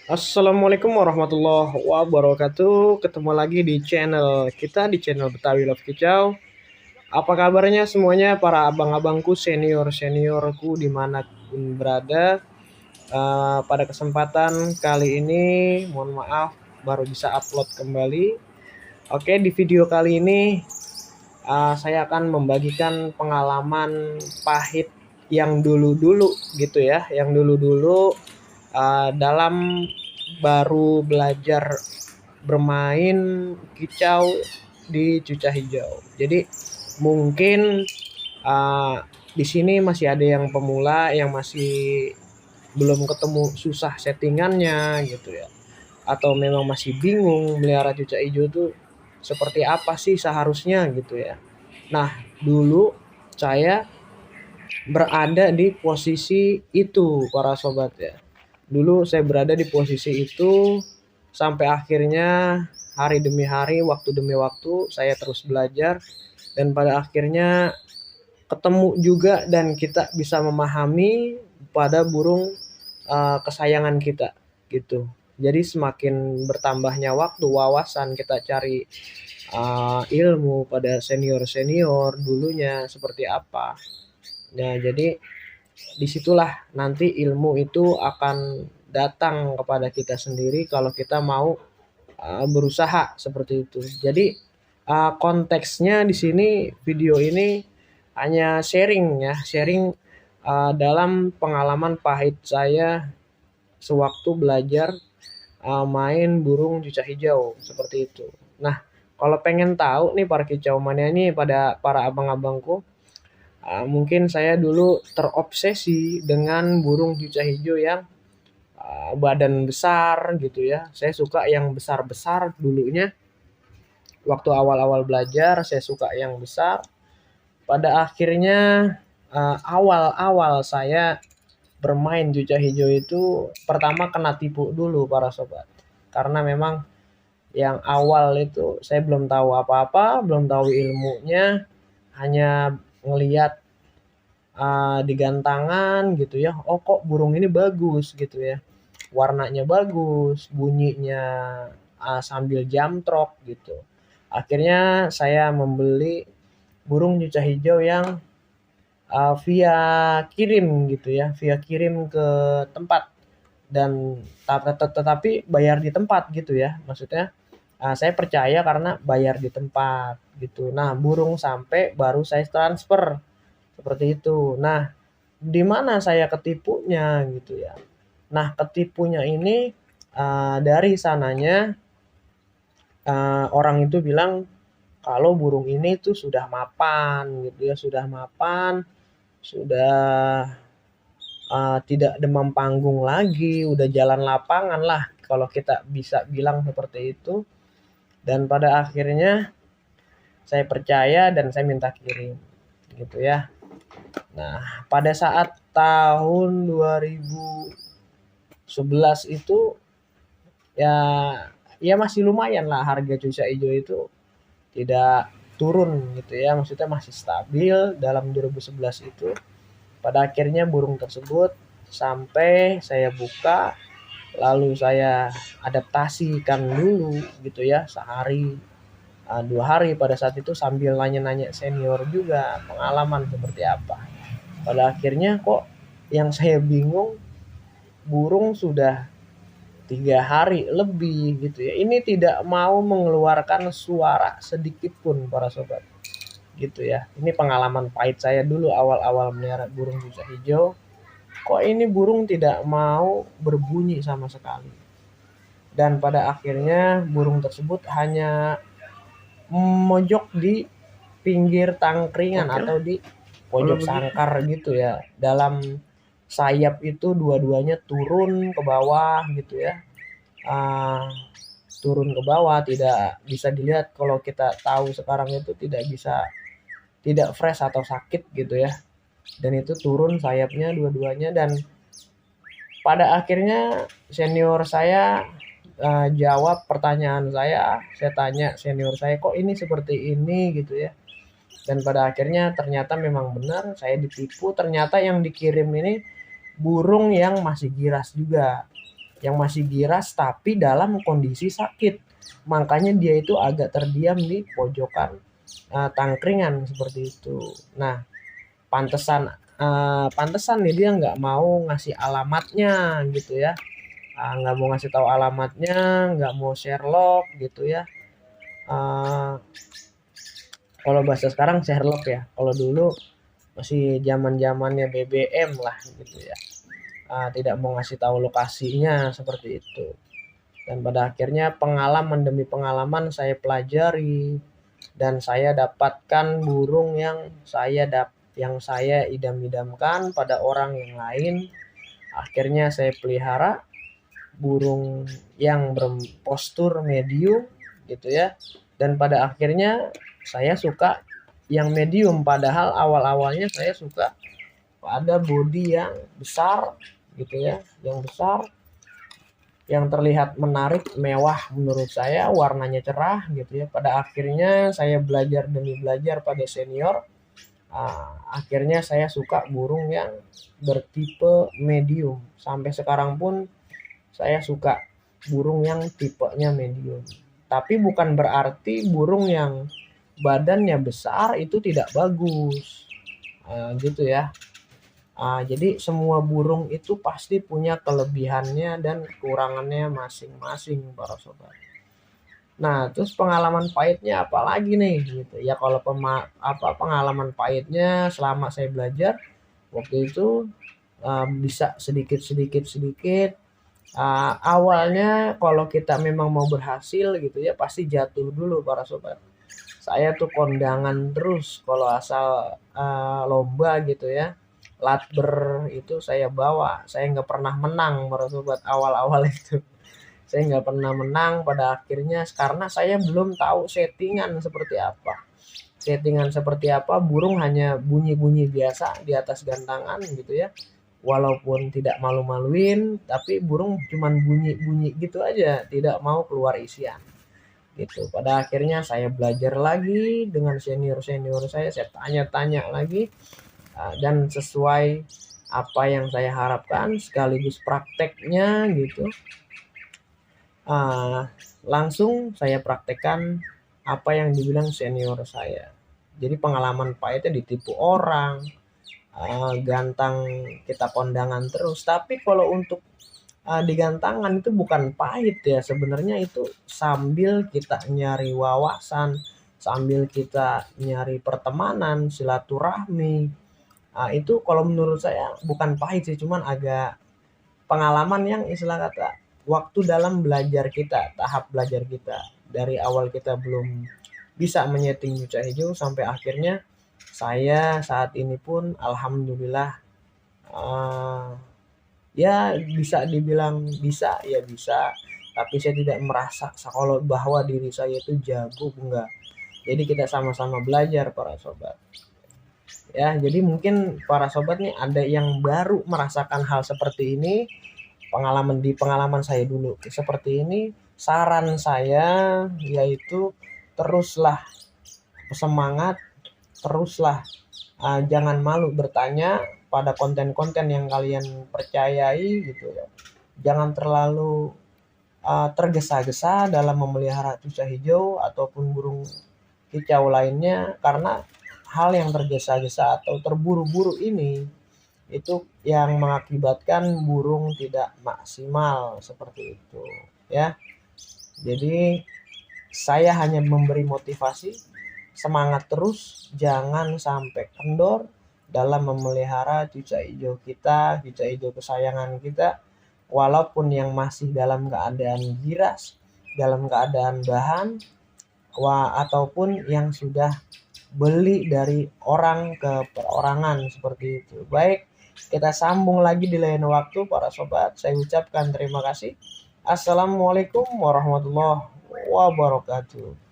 Assalamualaikum warahmatullahi wabarakatuh. Ketemu lagi di channel kita, di channel Betawi Love Kicau. Apa kabarnya semuanya para abang-abangku, senior-seniorku dimanapun berada. Pada kesempatan kali ini, mohon maaf baru bisa upload kembali. Oke, di video kali ini saya akan membagikan pengalaman pahit yang dulu-dulu gitu ya, yang dulu-dulu dalam baru belajar bermain kicau di Cuca Hijau. Jadi mungkin uh, di sini masih ada yang pemula yang masih belum ketemu susah settingannya gitu ya. Atau memang masih bingung melihara cuca hijau itu seperti apa sih seharusnya gitu ya. Nah, dulu saya berada di posisi itu para sobat ya. Dulu saya berada di posisi itu sampai akhirnya hari demi hari, waktu demi waktu saya terus belajar dan pada akhirnya ketemu juga dan kita bisa memahami pada burung kesayangan kita gitu. Jadi semakin bertambahnya waktu, wawasan kita cari ilmu pada senior-senior dulunya seperti apa. Nah, jadi disitulah nanti ilmu itu akan datang kepada kita sendiri kalau kita mau berusaha seperti itu. Jadi konteksnya di sini video ini hanya sharing ya, sharing dalam pengalaman pahit saya sewaktu belajar main burung cuca hijau seperti itu. Nah, kalau pengen tahu nih para kicau mania nih pada para abang-abangku, mungkin saya dulu terobsesi dengan burung cuca hijau yang badan besar gitu ya. Saya suka yang besar-besar dulunya. Waktu awal-awal belajar saya suka yang besar. Pada akhirnya awal-awal saya bermain cuca hijau itu pertama kena tipu dulu para sobat. Karena memang yang awal itu saya belum tahu apa-apa, belum tahu ilmunya, hanya ngelihat di gantangan gitu ya. Oh kok burung ini bagus gitu ya. Warnanya bagus, bunyinya sambil jamtrok gitu. Akhirnya saya membeli burung cuca hijau yang via kirim gitu ya, via kirim ke tempat dan tetapi bayar di tempat gitu ya. Maksudnya saya percaya karena bayar di tempat gitu. Nah, burung sampai baru saya transfer seperti itu. Nah, di mana saya ketipunya gitu ya. Nah, ketipunya ini dari sananya orang itu bilang kalau burung ini tuh sudah mapan gitu ya, sudah mapan, sudah tidak demam panggung lagi, udah jalan lapangan lah kalau kita bisa bilang seperti itu. Dan pada akhirnya saya percaya dan saya minta kirim gitu ya. Nah, pada saat tahun 2011 itu ya ya masih lumayan lah harga cuca hijau itu tidak turun gitu ya, maksudnya masih stabil dalam 2011 itu. Pada akhirnya burung tersebut sampai saya buka, lalu saya adaptasikan dulu gitu ya, sehari 2 hari pada saat itu sambil nanya-nanya senior juga pengalaman seperti apa. Pada akhirnya kok yang saya bingung, burung sudah 3 hari lebih gitu ya. Ini tidak mau mengeluarkan suara sedikit pun para sobat. Gitu ya. Ini pengalaman pahit saya dulu awal-awal melihara burung cuca hijau. Kok ini burung tidak mau berbunyi sama sekali. Dan pada akhirnya burung tersebut hanya mojok di pinggir tangkringan atau di pojok sangkar gitu ya. Dalam sayap itu dua-duanya turun ke bawah gitu ya. Uh, turun ke bawah tidak bisa dilihat, kalau kita tahu sekarang itu tidak bisa, tidak fresh atau sakit gitu ya. Dan itu turun sayapnya dua-duanya dan pada akhirnya senior saya jawab pertanyaan saya tanya senior saya kok ini seperti ini gitu ya. Dan pada akhirnya ternyata memang benar saya ditipu, ternyata yang dikirim ini burung yang masih giras juga. yang masih giras tapi dalam kondisi sakit. Makanya dia itu agak terdiam di pojokan tangkringan seperti itu. Nah, pantesan nih dia nggak mau ngasih alamatnya gitu ya. Nggak mau ngasih tahu alamatnya, nggak mau Sherlock gitu ya. Kalau bahasa sekarang Sherlock ya. Kalau dulu masih zaman-zamannya BBM lah gitu ya. Tidak mau ngasih tahu lokasinya seperti itu. Dan pada akhirnya pengalaman demi pengalaman saya pelajari dan saya dapatkan burung yang saya idam-idamkan pada orang yang lain. Akhirnya saya pelihara burung yang berpostur medium gitu ya. Dan pada akhirnya saya suka yang medium, padahal awal-awalnya saya suka pada body yang besar gitu ya, yang besar, yang terlihat menarik, mewah menurut saya, warnanya cerah gitu ya. Pada akhirnya saya belajar demi belajar pada senior. Akhirnya saya suka burung yang bertipe medium. Sampai sekarang pun saya suka burung yang tipenya medium. Tapi bukan berarti burung yang badannya besar itu tidak bagus. Gitu ya. Jadi semua burung itu pasti punya kelebihannya dan kekurangannya masing-masing para sobat. Nah, terus pengalaman pahitnya apa lagi nih gitu. Ya kalau pengalaman pahitnya selama saya belajar waktu itu bisa sedikit. Awalnya kalau kita memang mau berhasil gitu ya pasti jatuh dulu para sobat. Saya tuh kondangan terus kalau asal lomba gitu ya. Latber itu saya bawa, saya nggak pernah menang para sobat awal-awal itu. Saya nggak pernah menang pada akhirnya karena saya belum tahu settingan seperti apa. Settingan seperti apa, burung hanya bunyi-bunyi biasa di atas gantangan gitu ya. Walaupun tidak malu-maluin, tapi burung cuman bunyi-bunyi gitu aja, tidak mau keluar isian. Gitu. Pada akhirnya saya belajar lagi dengan senior-senior saya tanya-tanya lagi dan sesuai apa yang saya harapkan sekaligus prakteknya gitu. Langsung saya praktekkan apa yang dibilang senior saya. Jadi pengalaman pahitnya ditipu orang, gantang kita kondangan terus. Tapi kalau untuk di gantangan itu bukan pahit ya, sebenarnya itu sambil kita nyari wawasan, sambil kita nyari pertemanan, silaturahmi. Itu kalau menurut saya bukan pahit sih, cuman agak pengalaman yang istilah kata waktu dalam belajar kita, tahap belajar kita. Dari awal kita belum bisa menyeting cuca hijau sampai akhirnya saya saat ini pun alhamdulillah ya bisa dibilang bisa, ya bisa. Tapi saya tidak merasa kalau bahwa diri saya itu jago, enggak. Jadi kita sama-sama belajar para sobat. Ya, jadi mungkin para sobat nih ada yang baru merasakan hal seperti ini, pengalaman saya dulu seperti ini. Saran saya yaitu teruslah semangat, teruslah jangan malu bertanya pada konten-konten yang kalian percayai gitu ya. Jangan terlalu tergesa-gesa dalam memelihara cuca hijau ataupun burung kicau lainnya, karena hal yang tergesa-gesa atau terburu-buru ini itu yang mengakibatkan burung tidak maksimal seperti itu ya. Jadi saya hanya memberi motivasi, semangat terus, jangan sampai kendor dalam memelihara cuca hijau kita, cuca hijau kesayangan kita, walaupun yang masih dalam keadaan giras, dalam keadaan bahan, ataupun yang sudah beli dari orang ke perorangan seperti itu. Baik, kita sambung lagi di lain waktu para sobat. Saya ucapkan terima kasih. Assalamualaikum warahmatullahi wabarakatuh.